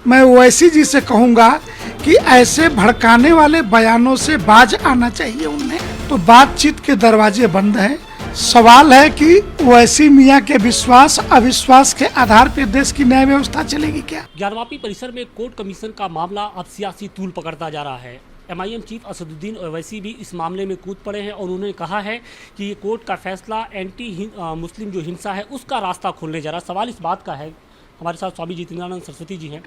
मैं ओवैसी जी से कहूँगा कि ऐसे भड़काने वाले बयानों से बाज आना चाहिए उन्हें। तो बातचीत के दरवाजे बंद हैं। सवाल है कि ओवैसी मियाँ के विश्वास अविश्वास के आधार पर देश की न्याय व्यवस्था चलेगी क्या? ज्ञानवापी परिसर में कोर्ट कमीशन का मामला अब सियासी तूल पकड़ता जा रहा है। एमआईएम चीफ असदुद्दीन ओवैसी भी इस मामले में कूद पड़े हैं और उन्होंने कहा है कि ये कोर्ट का फैसला एंटी मुस्लिम जो हिंसा है उसका रास्ता खोलने जा रहा है। सवाल इस बात का है, हमारे साथ स्वामी जितेंद्रानंद सरस्वती जी हैं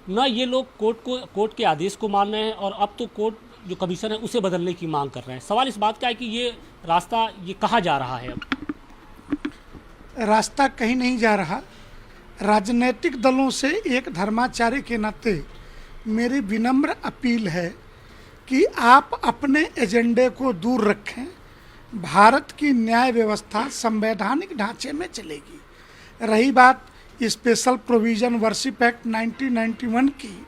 ना, ये लोग कोर्ट के आदेश को मान रहे हैं और अब तो कोर्ट जो कमीशन है उसे बदलने की मांग कर रहे हैं। सवाल इस बात का है कि ये रास्ता ये कहाँ जा रहा है? अब रास्ता कहीं नहीं जा रहा। राजनीतिक दलों से एक धर्माचार्य के नाते मेरी विनम्र अपील है कि आप अपने एजेंडे को दूर रखें। भारत की न्याय व्यवस्था संवैधानिक ढांचे में चलेगी। रही बात स्पेशल प्रोविज़न वर्शिप एक्ट 1991 की,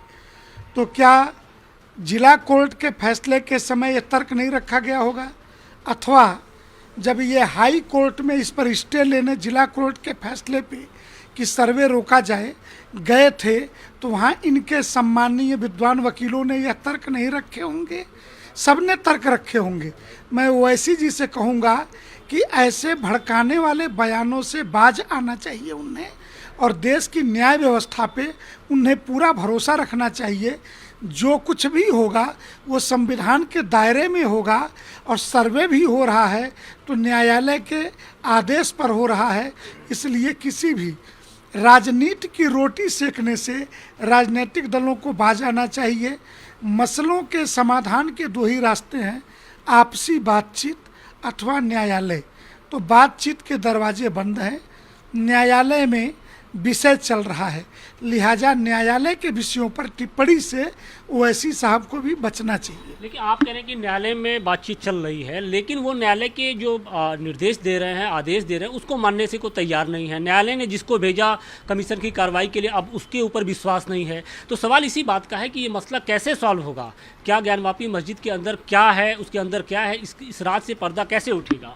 तो क्या जिला कोर्ट के फैसले के समय ये तर्क नहीं रखा गया होगा, अथवा जब ये हाई कोर्ट में इस पर स्टे लेने जिला कोर्ट के फैसले पे कि सर्वे रोका जाए गए थे, तो वहाँ इनके सम्मानीय विद्वान वकीलों ने यह तर्क नहीं रखे होंगे? सबने तर्क रखे होंगे। मैं ओवैसी जी से कहूँगा कि ऐसे भड़काने वाले बयानों से बाज आना चाहिए उन्हें और देश की न्याय व्यवस्था पे उन्हें पूरा भरोसा रखना चाहिए। जो कुछ भी होगा वो संविधान के दायरे में होगा और सर्वे भी हो रहा है तो न्यायालय के आदेश पर हो रहा है। इसलिए किसी भी राजनीति की रोटी सेकने से राजनीतिक दलों को बाज आना चाहिए। मसलों के समाधान के दो ही रास्ते हैं, आपसी बातचीत अथवा न्यायालय। तो बातचीत के दरवाजे बंद हैं। न्यायालय में विषय चल रहा है, लिहाजा न्यायालय के विषयों पर टिप्पणी से ओवैसी साहब को भी बचना चाहिए। लेकिन आप कह रहे हैं कि न्यायालय में बातचीत चल रही है, लेकिन वो न्यायालय के जो निर्देश दे रहे हैं, आदेश दे रहे हैं, उसको मानने से कोई तैयार नहीं है। न्यायालय ने जिसको भेजा कमीशन की कार्रवाई के लिए, अब उसके ऊपर विश्वास नहीं है। तो सवाल इसी बात का है कि ये मसला कैसे सॉल्व होगा? क्या ज्ञानवापी मस्जिद के अंदर क्या है, उसके अंदर क्या है, इस रात से पर्दा कैसे उठेगा?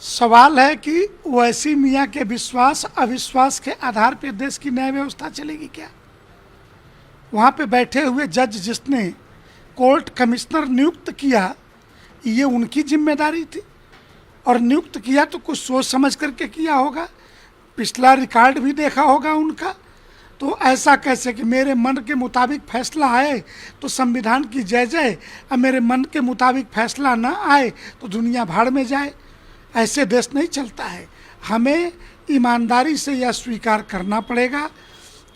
सवाल है कि ओवैसी मियाँ के विश्वास अविश्वास के आधार पर देश की न्याय व्यवस्था चलेगी क्या? वहाँ पे बैठे हुए जज जिसने कोर्ट कमिश्नर नियुक्त किया, ये उनकी जिम्मेदारी थी और नियुक्त किया तो कुछ सोच समझ करके किया होगा। पिछला रिकॉर्ड भी देखा होगा उनका। तो ऐसा कैसे कि मेरे मन के मुताबिक फैसला आए तो संविधान की जय जय, और मेरे मन के मुताबिक फैसला ना आए तो दुनिया भाड़ में जाए। ऐसे देश नहीं चलता है। हमें ईमानदारी से यह स्वीकार करना पड़ेगा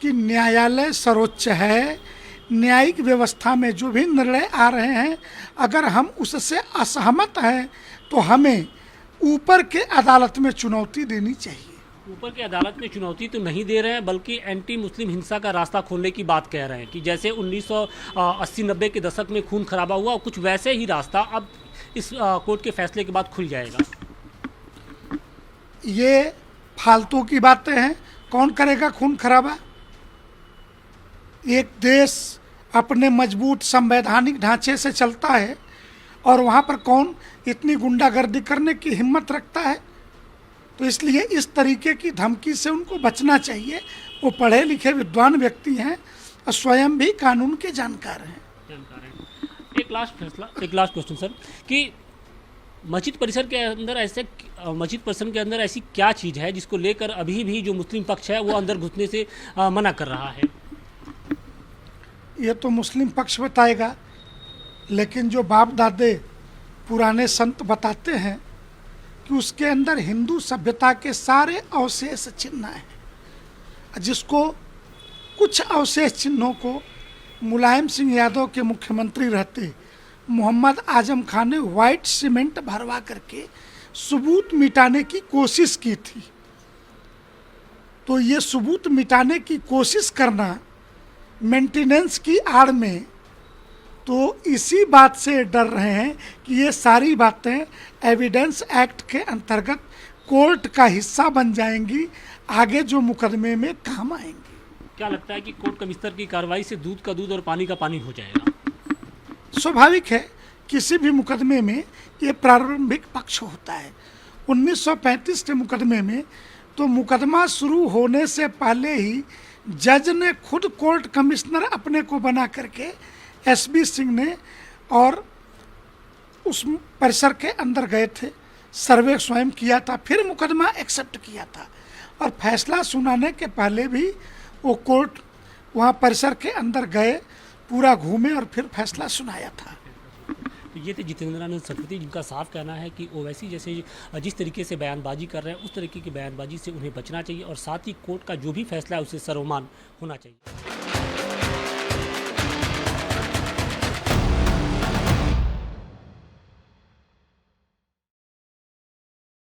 कि न्यायालय सर्वोच्च है। न्यायिक व्यवस्था में जो भी निर्णय आ रहे हैं, अगर हम उससे असहमत हैं तो हमें ऊपर के अदालत में चुनौती देनी चाहिए। ऊपर की अदालत में चुनौती तो नहीं दे रहे हैं, बल्कि एंटी मुस्लिम हिंसा का रास्ता खोलने की बात कह रहे हैं कि जैसे 1980-90 के दशक में खून खराबा हुआ, कुछ वैसे ही रास्ता अब इस कोर्ट के फैसले के बाद खुल जाएगा। ये फालतू की बातें हैं। कौन करेगा खून खराबा? एक देश अपने मजबूत संवैधानिक ढांचे से चलता है और वहाँ पर कौन इतनी गुंडागर्दी करने की हिम्मत रखता है? तो इसलिए इस तरीके की धमकी से उनको बचना चाहिए। वो पढ़े लिखे विद्वान व्यक्ति हैं और स्वयं भी कानून के जानकार हैं। एक लास्ट क्वेश्चन सर, कि मस्जिद परिसर के अंदर ऐसी क्या चीज़ है जिसको लेकर अभी भी जो मुस्लिम पक्ष है वो अंदर घुसने से मना कर रहा है? ये तो मुस्लिम पक्ष बताएगा, लेकिन जो बाप दादे पुराने संत बताते हैं कि उसके अंदर हिंदू सभ्यता के सारे अवशेष चिन्ह हैं, जिसको कुछ अवशेष चिन्हों को मुलायम सिंह यादव के मुख्यमंत्री रहते मोहम्मद आजम खान ने वाइट सीमेंट भरवा करके सबूत मिटाने की कोशिश की थी। तो ये सबूत मिटाने की कोशिश करना मेंटेनेंस की आड़ में, तो इसी बात से डर रहे हैं कि ये सारी बातें एविडेंस एक्ट के अंतर्गत कोर्ट का हिस्सा बन जाएंगी, आगे जो मुकदमे में काम आएंगी। क्या लगता है कि कोर्ट कमिश्नर की कार्रवाई से दूध का दूध और पानी का पानी हो जाएगा? स्वाभाविक है, किसी भी मुकदमे में ये प्रारंभिक पक्ष होता है। 1935 के मुकदमे में तो मुकदमा शुरू होने से पहले ही जज ने खुद कोर्ट कमिश्नर अपने को बना करके एसबी सिंह ने और उस परिसर के अंदर गए थे, सर्वे स्वयं किया था, फिर मुकदमा एक्सेप्ट किया था और फैसला सुनाने के पहले भी वो कोर्ट वहाँ परिसर के अंदर गए, पूरा घूमे और फिर फैसला सुनाया था। तो ये थे जितेंद्रानंद सरस्वती, जिनका साफ कहना है कि ओवैसी जैसे जिस तरीके से बयानबाजी कर रहे हैं उस तरीके की बयानबाजी से उन्हें बचना चाहिए और साथ ही कोर्ट का जो भी फैसला है उसे सर्वमान्य होना चाहिए।